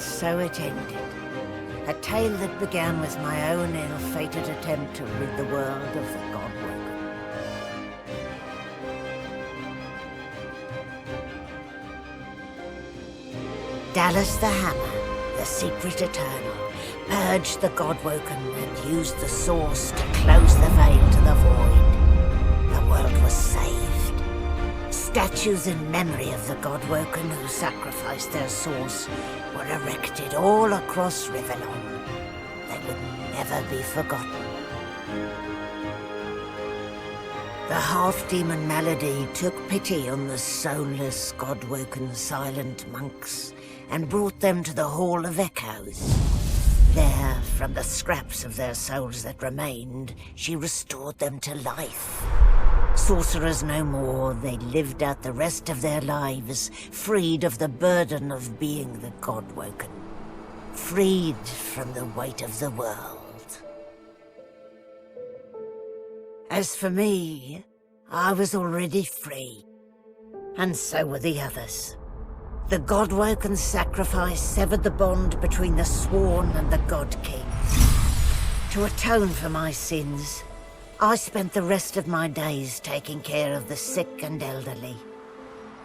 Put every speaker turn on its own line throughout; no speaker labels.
so it ended. A tale that began with my own ill-fated attempt to rid the world of the Godwoken. Dallas the Hammer, the secret eternal, purged the Godwoken and used the Source to close the veil to the void. The world was saved. Statues in memory of the Godwoken who sacrificed their Source were erected all across Rivellon. They would never be forgotten. The half-demon Malady took pity on the soulless, Godwoken silent monks and brought them to the Hall of Echoes. There, from the scraps of their souls that remained, she restored them to life. Sorcerers no more, they lived out the rest of their lives, freed of the burden of being the Godwoken. Freed from the weight of the world. As for me, I was already free. And so were the others. The Godwoken sacrifice severed the bond between the Sworn and the God King. To atone for my sins, I spent the rest of my days taking care of the sick and elderly,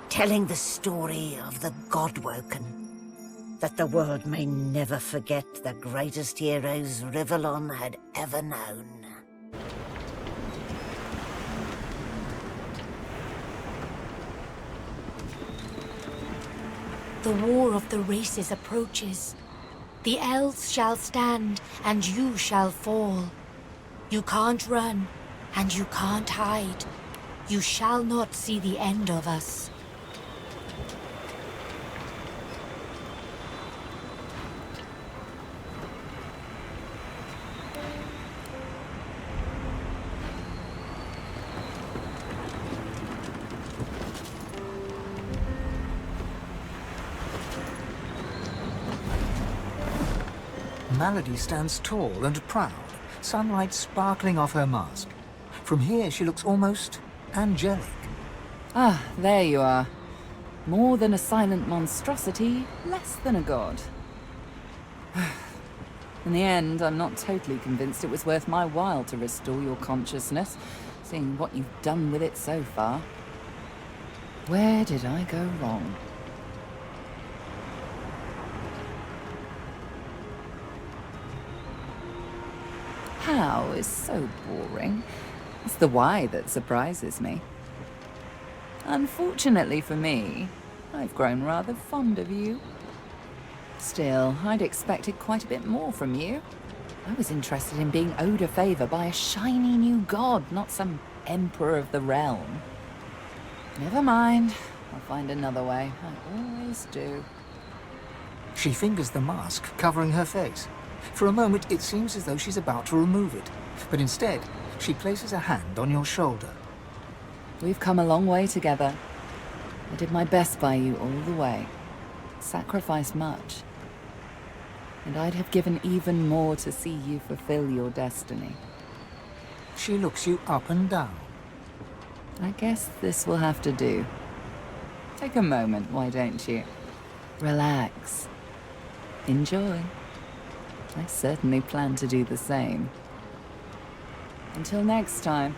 telling the story of the Godwoken, that the world may never forget the greatest heroes Rivellon had ever known.
The war of the races approaches. The elves shall stand, and you shall fall. You can't run, and you can't hide. You shall not see the end of us.
Malady stands tall and proud, sunlight sparkling off her mask. From here, she looks almost angelic.
Ah, there you are. More than a silent monstrosity, less than a god. In the end, I'm not totally convinced it was worth my while to restore your consciousness, seeing what you've done with it so far. Where did I go wrong? How is so boring. It's the why that surprises me. Unfortunately for me, I've grown rather fond of you. Still, I'd expected quite a bit more from you. I was interested in being owed a favor by a shiny new god, not some emperor of the realm. Never mind. I'll find another way. I always do.
She fingers the mask covering her face. For a moment, it seems as though she's about to remove it. But instead, she places a hand on your shoulder.
We've come a long way together. I did my best by you all the way. Sacrificed much. And I'd have given even more to see you fulfill your destiny.
She looks you up and down.
I guess this will have to do. Take a moment, why don't you? Relax. Enjoy. I certainly plan to do the same. Until next time.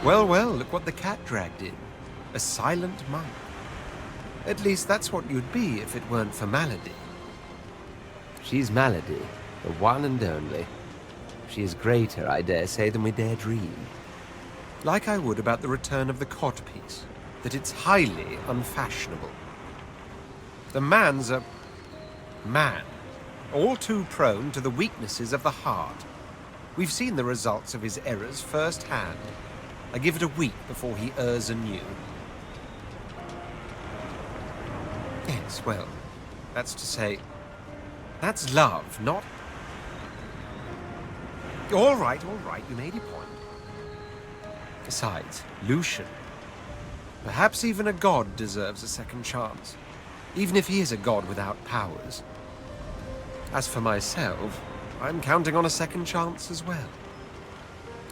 Well, well, look what the cat dragged in. A silent monk. At least that's what you'd be if it weren't for Malady.
She's Malady, the one and only. She is greater, I dare say, than we dare dream.
Like I would about the return of the codpiece, that it's highly unfashionable. The man's a man, all too prone to the weaknesses of the heart. We've seen the results of his errors firsthand. I give it a week before he errs anew. Yes, well, that's to say, that's love, not... All right, you made your point. Besides, Lucian. Perhaps even a god deserves a second chance, even if he is a god without powers. As for myself, I'm counting on a second chance as well.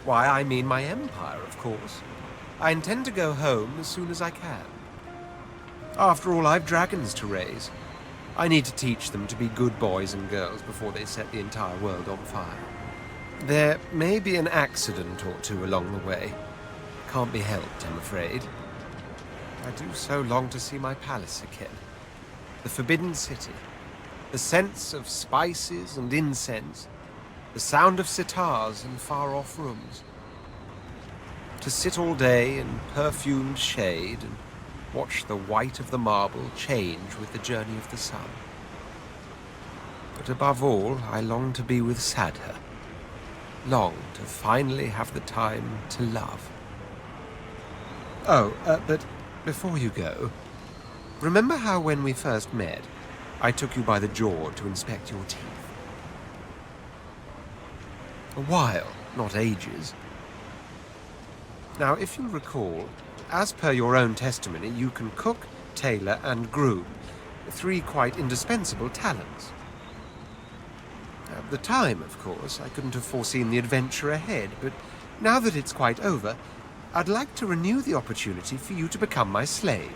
Why, I mean my empire, of course. I intend to go home as soon as I can. After all, I've dragons to raise. I need to teach them to be good boys and girls before they set the entire world on fire. There may be an accident or two along the way. Can't be helped, I'm afraid. I do so long to see my palace again. The Forbidden City. The scents of spices and incense. The sound of sitars in far-off rooms. To sit all day in perfumed shade and watch the white of the marble change with the journey of the sun. But above all, I long to be with Sadher. Long to finally have the time to love. Oh, but before you go, remember how when we first met, I took you by the jaw to inspect your teeth? A while, not ages. Now, if you'll recall, as per your own testimony, you can cook, tailor, and groom, 3 quite indispensable talents. At the time, of course, I couldn't have foreseen the adventure ahead, but now that it's quite over, I'd like to renew the opportunity for you to become my slave.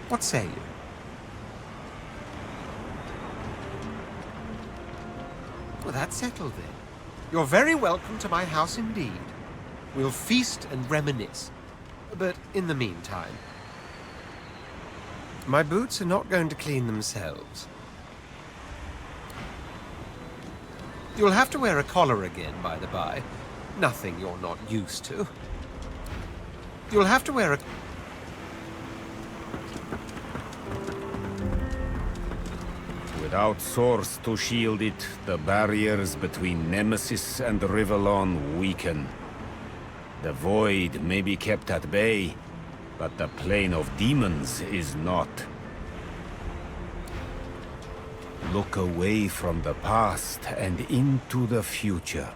What say you? Well, that's settled then. You're very welcome to my house indeed. We'll feast and reminisce. But in the meantime, my boots are not going to clean themselves. You'll have to wear a collar again, by the by. Nothing you're not used to. You'll have to wear a...
Without source to shield it, the barriers between Nemesis and Rivellon weaken. The Void may be kept at bay, but the Plane of Demons is not. Look away from the past and into the future.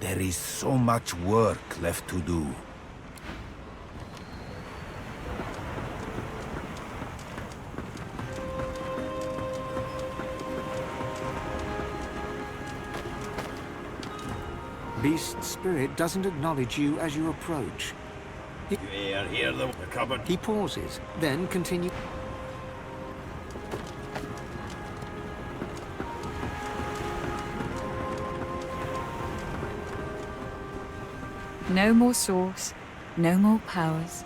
There is so much work left to do.
Beast Spirit doesn't acknowledge you as you approach.
Hear the cupboard.
He pauses, then continues.
No more source, no more powers.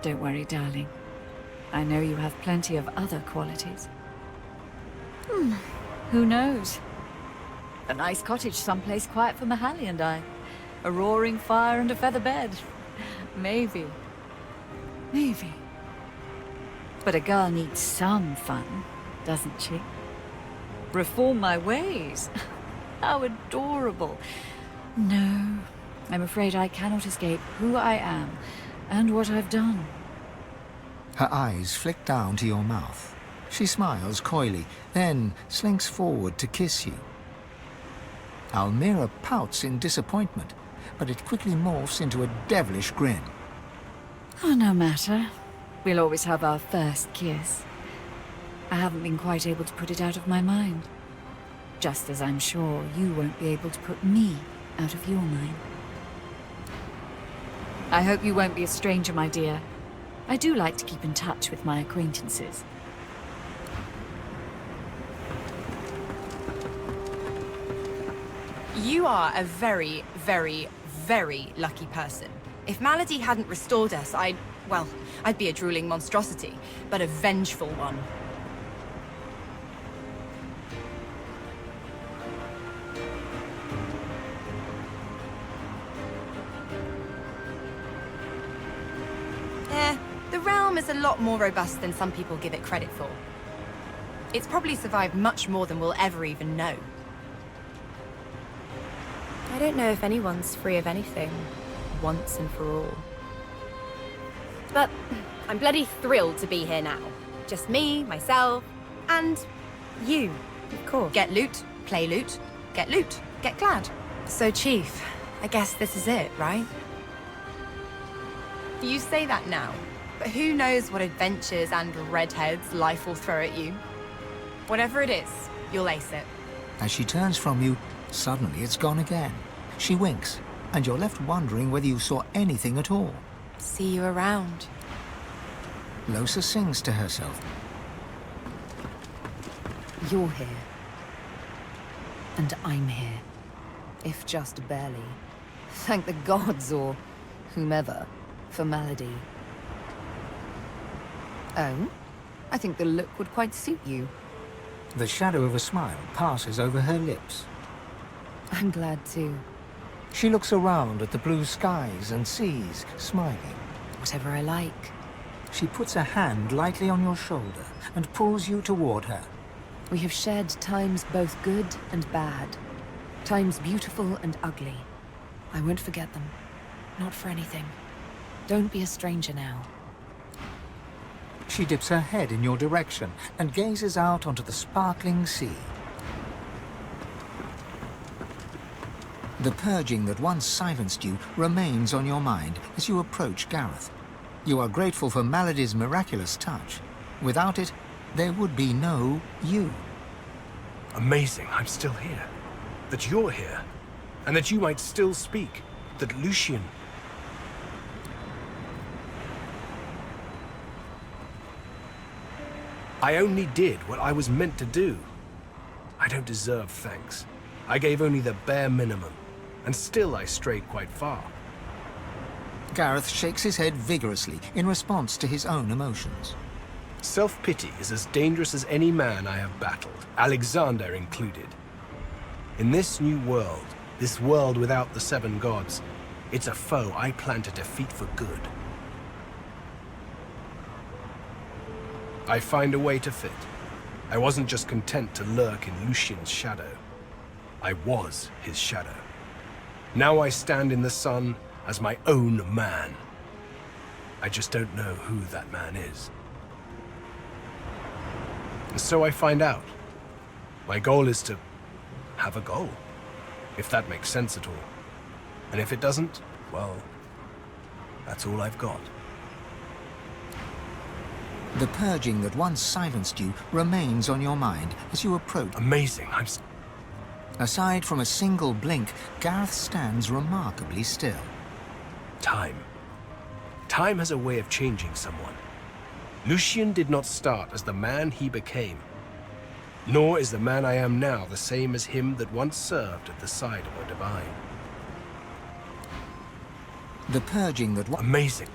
Don't worry, darling. I know you have plenty of other qualities. Who knows? A nice cottage someplace quiet for Mahalia and I. A roaring fire and a feather bed. Maybe. Maybe. But a girl needs some fun, doesn't she? Reform my ways. How adorable. No, I'm afraid I cannot escape who I am and what I've done.
Her eyes flick down to your mouth. She smiles coyly, then slinks forward to kiss you. Almira pouts in disappointment, but it quickly morphs into a devilish grin.
Oh, no matter. We'll always have our first kiss. I haven't been quite able to put it out of my mind. Just as I'm sure you won't be able to put me out of your mind. I hope you won't be a stranger, my dear. I do like to keep in touch with my acquaintances.
You are a very, very, very lucky person. If Malady hadn't restored us, I'd be a drooling monstrosity, but a vengeful one. The realm is a lot more robust than some people give it credit for. It's probably survived much more than we'll ever even know. I don't know if anyone's free of anything, once and for all. But I'm bloody thrilled to be here now. Just me, myself, and you, of course. Get loot, play loot, get glad. So, Chief, I guess this is it, right? You say that now, but who knows what adventures and redheads life will throw at you. Whatever it is, you'll ace it.
As she turns from you, suddenly it's gone again. She winks, and you're left wondering whether you saw anything at all.
See you around.
Lohse sings to herself.
You're here. And I'm here. If just barely. Thank the gods, or whomever, for Malady. Oh? I think the look would quite suit you.
The shadow of a smile passes over her lips.
I'm glad too.
She looks around at the blue skies and seas, smiling.
Whatever I like.
She puts a hand lightly on your shoulder and pulls you toward her.
We have shared times both good and bad. Times beautiful and ugly. I won't forget them. Not for anything. Don't be a stranger now.
She dips her head in your direction and gazes out onto the sparkling sea. The purging that once silenced you remains on your mind as you approach Gareth. You are grateful for Malady's miraculous touch. Without it, there would be no you.
Amazing, I'm still here. That you're here. And that you might still speak. That Lucian... I only did what I was meant to do. I don't deserve thanks. I gave only the bare minimum. And still I strayed quite far.
Gareth shakes his head vigorously in response to his own emotions.
Self-pity is as dangerous as any man I have battled, Alexander included. In this new world, this world without the seven gods, it's a foe I plan to defeat for good. I find a way to fit. I wasn't just content to lurk in Lucian's shadow. I was his shadow. Now I stand in the sun as my own man. I just don't know who that man is. And so I find out. My goal is to have a goal, if that makes sense at all. And if it doesn't, well, that's all I've got.
The purging that once silenced you remains on your mind as you approach.
Amazing,
Aside from a single blink, Gareth stands remarkably still.
Time. Time has a way of changing someone. Lucian did not start as the man he became. Nor is the man I am now the same as him that once served at the side of a divine.
The purging that...
Amazing.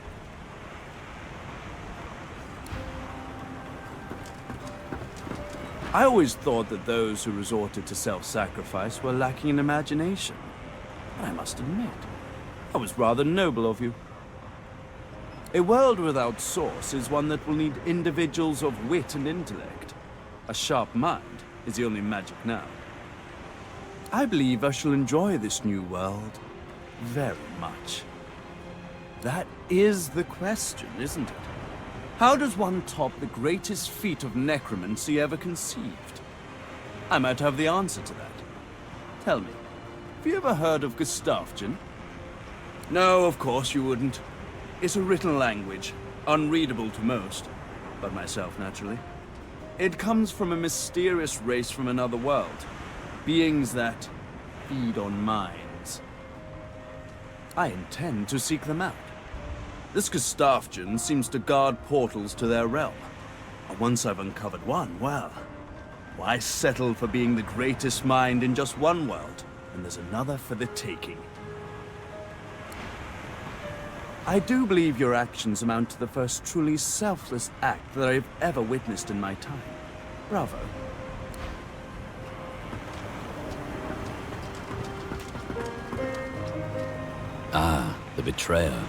I always thought that those who resorted to self-sacrifice were lacking in imagination. But I must admit, that was rather noble of you. A world without source is one that will need individuals of wit and intellect. A sharp mind is the only magic now. I believe I shall enjoy this new world very much. That is the question, isn't it? How does one top the greatest feat of necromancy ever conceived? I might have the answer to that. Tell me, have you ever heard of Gustafsson? No, of course you wouldn't. It's a written language, unreadable to most, but myself naturally. It comes from a mysterious race from another world, beings that feed on minds. I intend to seek them out. This Gustafsson seems to guard portals to their realm. And once I've uncovered one, well, why settle for being the greatest mind in just one world, when there's another for the taking? I do believe your actions amount to the first truly selfless act that I've ever witnessed in my time. Bravo.
Ah, the betrayer.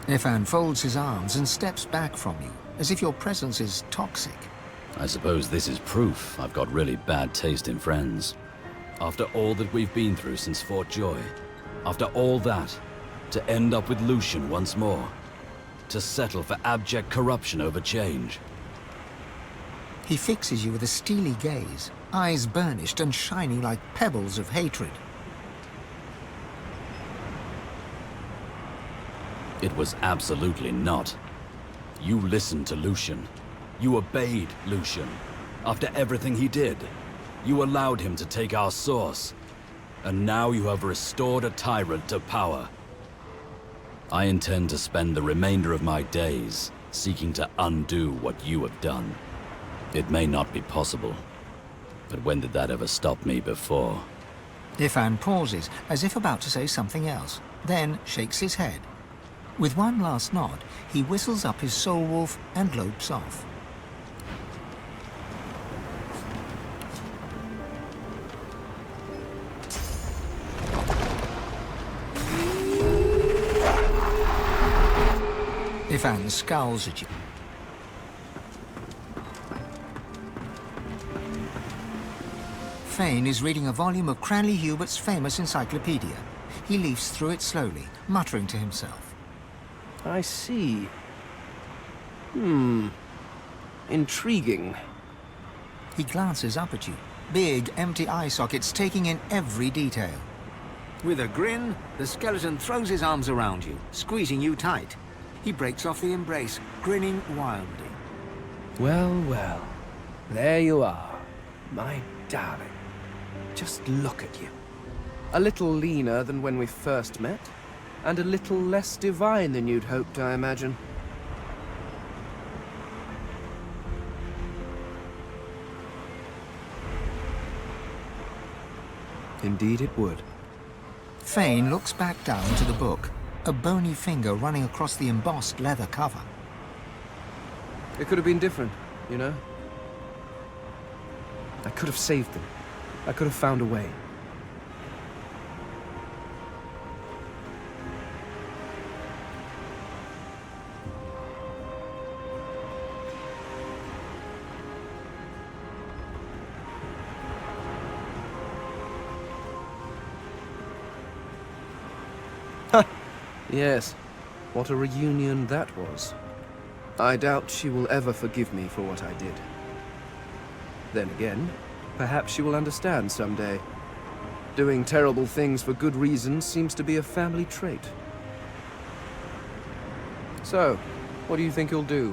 Ifan folds his arms and steps back from you, as if your presence is toxic.
I suppose this is proof I've got really bad taste in friends. After all that we've been through since Fort Joy, after all that, to end up with Lucian once more, to settle for abject corruption over change.
He fixes you with a steely gaze, eyes burnished and shining like pebbles of hatred.
It was absolutely not. You listened to Lucian. You obeyed Lucian. After everything he did, you allowed him to take our source. And now you have restored a tyrant to power. I intend to spend the remainder of my days seeking to undo what you have done. It may not be possible, but when did that ever stop me before?
Ifan pauses, as if about to say something else, then shakes his head. With one last nod, he whistles up his soul wolf and lopes off. Ifan scowls at you. Fane is reading a volume of Cranley Hubert's famous encyclopedia. He leafs through it slowly, muttering to himself.
I see. Intriguing.
He glances up at you, big, empty eye sockets taking in every detail. With a grin, the skeleton throws his arms around you, squeezing you tight. He breaks off the embrace, grinning wildly.
Well, well. There you are, my darling. Just look at you. A little leaner than when we first met, and a little less divine than you'd hoped, I imagine. Indeed it would.
Fane looks back down to the book, a bony finger running across the embossed leather cover.
It could have been different, you know? I could have saved them. I could have found a way. Yes, what a reunion that was. I doubt she will ever forgive me for what I did. Then again, perhaps she will understand someday. Doing terrible things for good reasons seems to be a family trait. So, what do you think you'll do,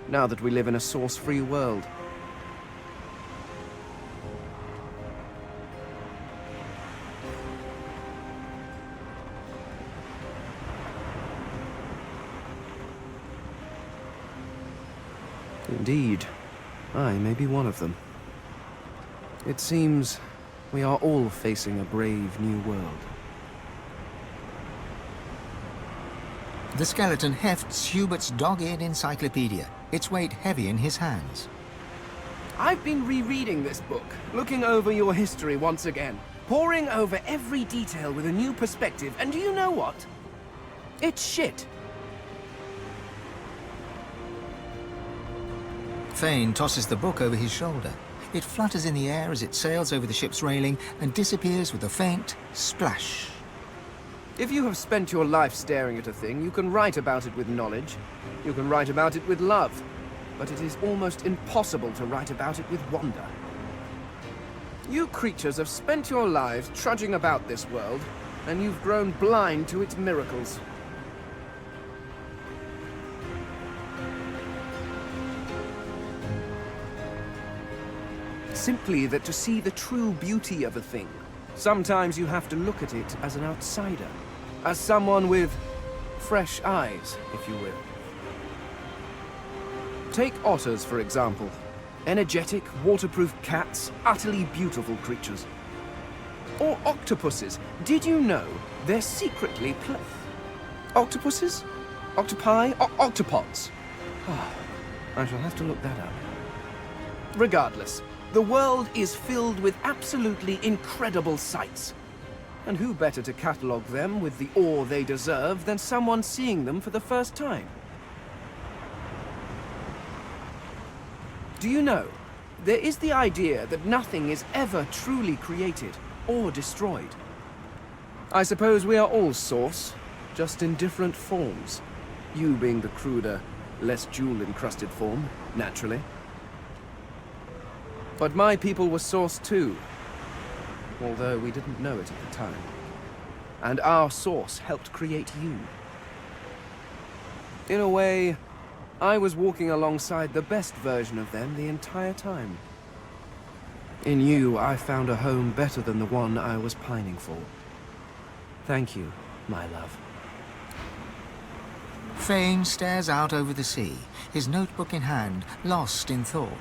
now that we live in a source-free world? Indeed, I may be one of them. It seems we are all facing a brave new world.
The skeleton hefts Hubert's dog-eared encyclopedia, its weight heavy in his hands.
I've been rereading this book, looking over your history once again, poring over every detail with a new perspective, and do you know what? It's shit.
Fane tosses the book over his shoulder. It flutters in the air as it sails over the ship's railing and disappears with a faint splash.
If you have spent your life staring at a thing, you can write about it with knowledge. You can write about it with love. But it is almost impossible to write about it with wonder. You creatures have spent your lives trudging about this world, and you've grown blind to its miracles. Simply that to see the true beauty of a thing, sometimes you have to look at it as an outsider, as someone with fresh eyes, if you will. Take otters, for example. Energetic, waterproof cats, utterly beautiful creatures. Or octopuses. Did you know they're secretly octopuses? Octopi? Octopods. I shall have to look that up. Regardless, the world is filled with absolutely incredible sights. And who better to catalogue them with the awe they deserve than someone seeing them for the first time? Do you know, there is the idea that nothing is ever truly created or destroyed. I suppose we are all Source, just in different forms. You being the cruder, less jewel-encrusted form, naturally. But my people were Source too, although we didn't know it at the time. And our Source helped create you. In a way, I was walking alongside the best version of them the entire time.
In you, I found a home better than the one I was pining for. Thank you, my love.
Fane stares out over the sea, his notebook in hand, lost in thought.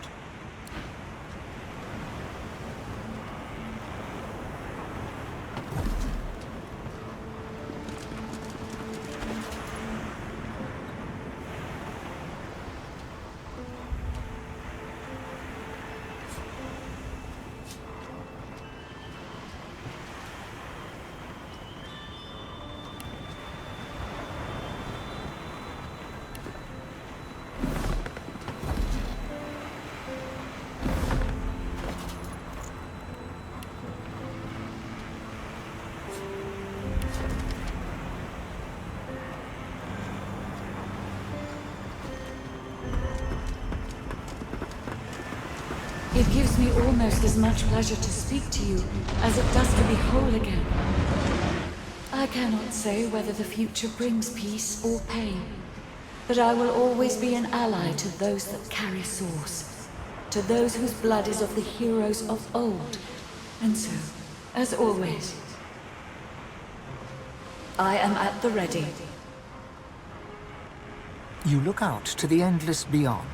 It gives me almost as much pleasure to speak to you as it does to be whole again. I cannot say whether the future brings peace or pain, but I will always be an ally to those that carry swords, to those whose blood is of the heroes of old. And so, as always, I am at the ready.
You look out to the endless beyond.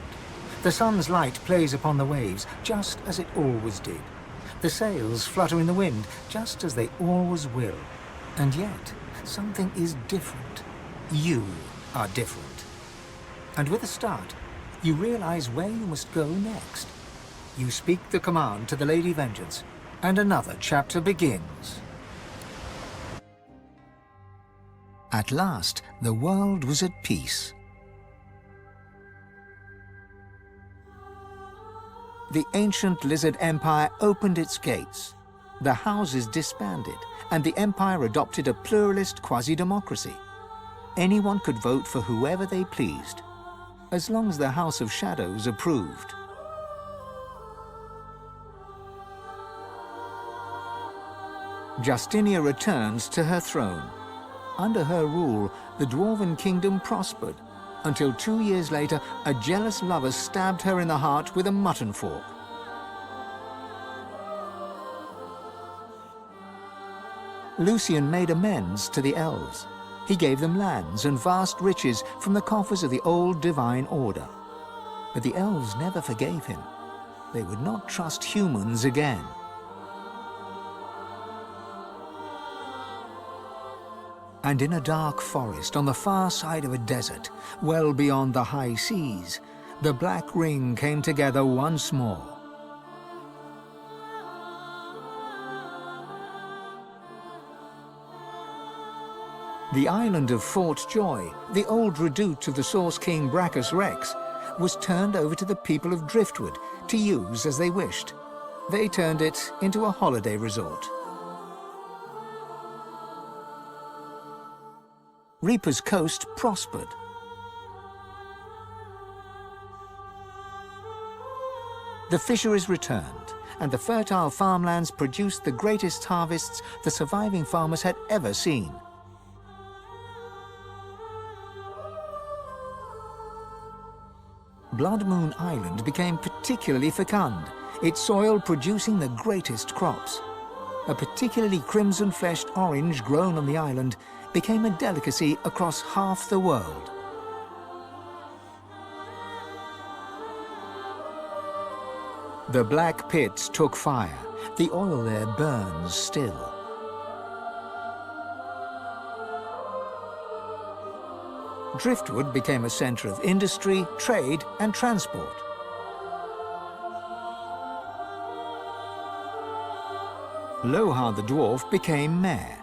The sun's light plays upon the waves, just as it always did. The sails flutter in the wind, just as they always will. And yet, something is different. You are different. And with a start, you realize where you must go next. You speak the command to the Lady Vengeance, and another chapter begins. At last, the world was at peace. The ancient Lizard Empire opened its gates. The houses disbanded, and the Empire adopted a pluralist quasi-democracy. Anyone could vote for whoever they pleased, as long as the House of Shadows approved. Justinia returns to her throne. Under her rule, the Dwarven Kingdom prospered, until 2 years later, a jealous lover stabbed her in the heart with a mutton fork. Lucian made amends to the elves. He gave them lands and vast riches from the coffers of the old divine order. But the elves never forgave him. They would not trust humans again. And in a dark forest on the far side of a desert, well beyond the high seas, the Black Ring came together once more. The island of Fort Joy, the old redoubt of the Source King Brachus Rex, was turned over to the people of Driftwood to use as they wished. They turned it into a holiday resort. Reaper's Coast prospered. The fisheries returned, and the fertile farmlands produced the greatest harvests the surviving farmers had ever seen. Blood Moon Island became particularly fecund, its soil producing the greatest crops. A particularly crimson-fleshed orange grown on the island became a delicacy across half the world. The Black Pits took fire. The oil there burns still. Driftwood became a centre of industry, trade, and transport. Lohar the Dwarf became mayor.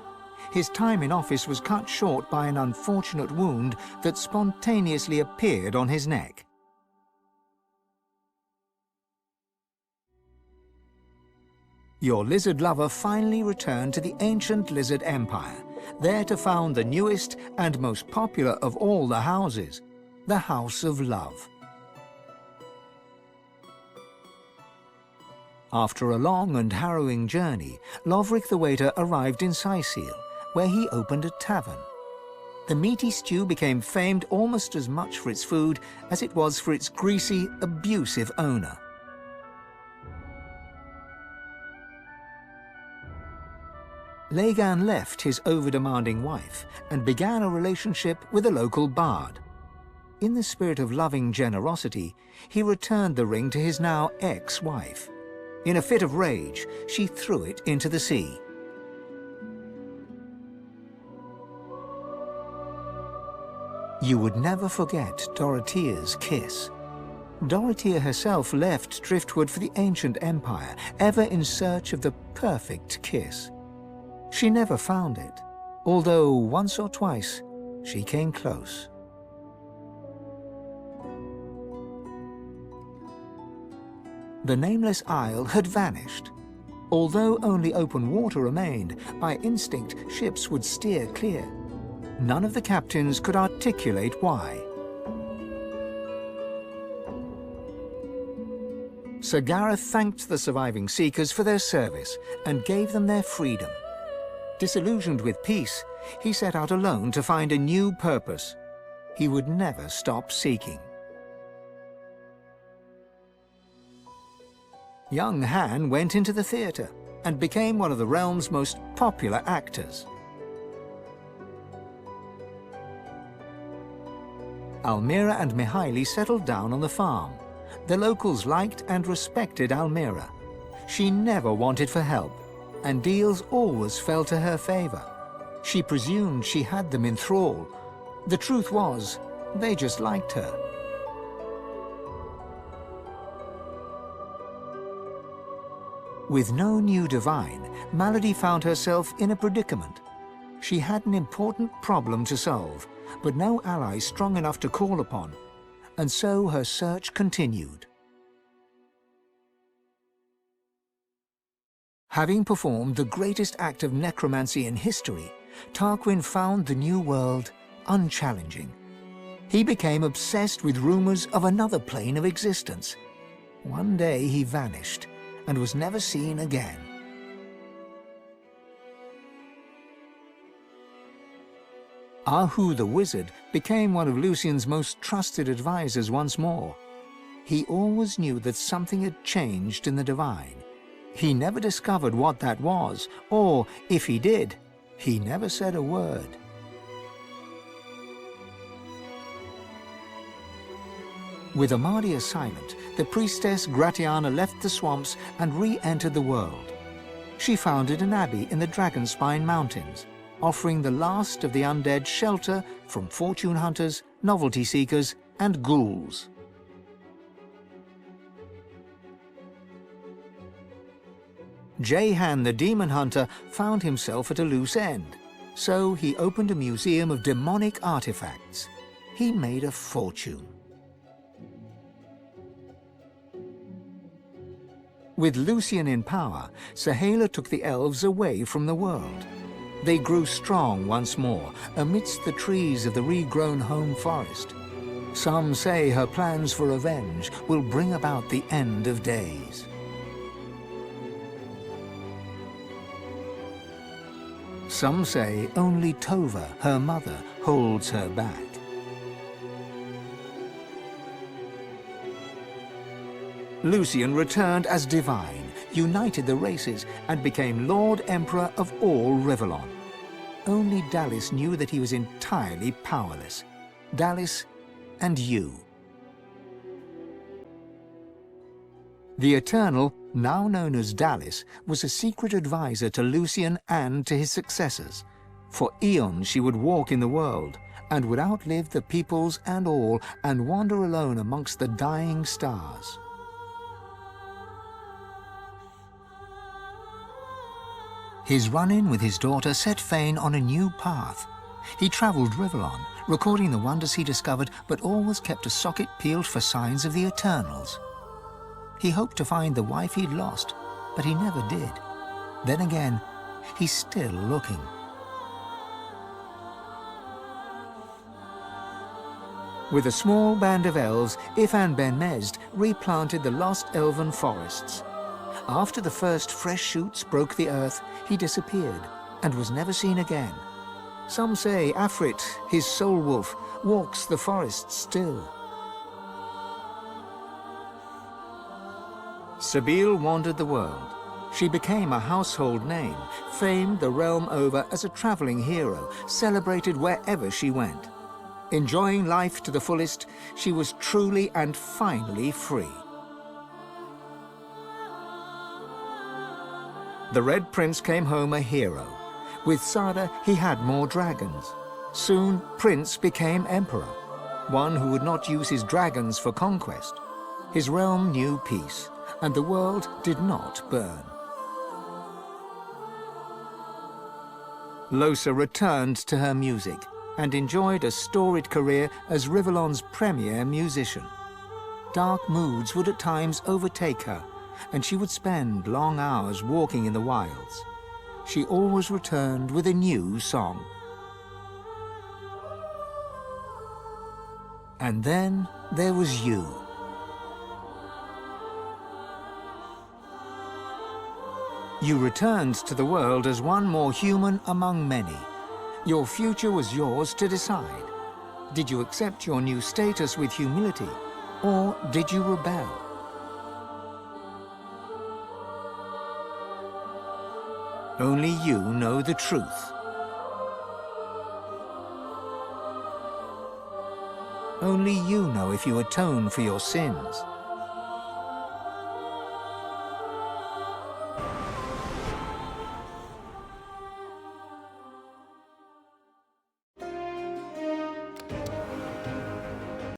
His time in office was cut short by an unfortunate wound that spontaneously appeared on his neck. Your lizard lover finally returned to the ancient Lizard Empire, there to found the newest and most popular of all the houses, the House of Love. After a long and harrowing journey, Lovric the Waiter arrived in Sicil, where he opened a tavern. The meaty stew became famed almost as much for its food as it was for its greasy, abusive owner. Lagan left his over-demanding wife and began a relationship with a local bard. In the spirit of loving generosity, he returned the ring to his now ex-wife. In a fit of rage, she threw it into the sea. You would never forget Dorothea's kiss. Dorothea herself left Driftwood for the ancient empire, ever in search of the perfect kiss. She never found it, although once or twice she came close. The nameless isle had vanished. Although only open water remained, by instinct ships would steer clear. None of the captains could articulate why. Sir Gareth thanked the surviving Seekers for their service and gave them their freedom. Disillusioned with peace, he set out alone to find a new purpose. He would never stop seeking. Young Han went into the theatre and became one of the realm's most popular actors. Almira and Mihaili settled down on the farm. The locals liked and respected Almira. She never wanted for help, and deals always fell to her favor. She presumed she had them in thrall. The truth was, they just liked her. With no new divine, Malady found herself in a predicament. She had an important problem to solve, but no ally strong enough to call upon, and so her search continued. Having performed the greatest act of necromancy in history, Tarquin found the new world unchallenging. He became obsessed with rumors of another plane of existence. One day he vanished and was never seen again. Ahu the Wizard became one of Lucian's most trusted advisors once more. He always knew that something had changed in the divine. He never discovered what that was, or, if he did, he never said a word. With Amadia silent, the priestess Gratiana left the swamps and re-entered the world. She founded an abbey in the Dragonspine Mountains, offering the last of the undead shelter from fortune hunters, novelty seekers, and ghouls. Jehan the demon hunter found himself at a loose end, so he opened a museum of demonic artifacts. He made a fortune. With Lucian in power, Sahala took the elves away from the world. They grew strong once more amidst the trees of the regrown home forest. Some say her plans for revenge will bring about the end of days. Some say only Tova, her mother, holds her back. Lucian returned as divine, united the races, and became Lord Emperor of all Rivellon. Only Dallis knew that he was entirely powerless. Dallis and you. The Eternal, now known as Dallis, was a secret advisor to Lucian and to his successors. For eons she would walk in the world, and would outlive the peoples and all, and wander alone amongst the dying stars. His run-in with his daughter set Fane on a new path. He travelled Rivellon, recording the wonders he discovered, but always kept a socket peeled for signs of the Eternals. He hoped to find the wife he'd lost, but he never did. Then again, he's still looking. With a small band of elves, Ifan Ben Mezd replanted the lost elven forests. After the first fresh shoots broke the earth, he disappeared and was never seen again. Some say Afrit, his soul wolf, walks the forest still. Sabine wandered the world. She became a household name, famed the realm over as a traveling hero, celebrated wherever she went. Enjoying life to the fullest, she was truly and finally free. The Red Prince came home a hero. With Sada, he had more dragons. Soon, Prince became emperor, one who would not use his dragons for conquest. His realm knew peace, and the world did not burn. Lohse returned to her music and enjoyed a storied career as Rivellon's premier musician. Dark moods would at times overtake her, and she would spend long hours walking in the wilds. She always returned with a new song. And then there was you. You returned to the world as one more human among many. Your future was yours to decide. Did you accept your new status with humility, or did you rebel? Only you know the truth. Only you know if you atone for your sins.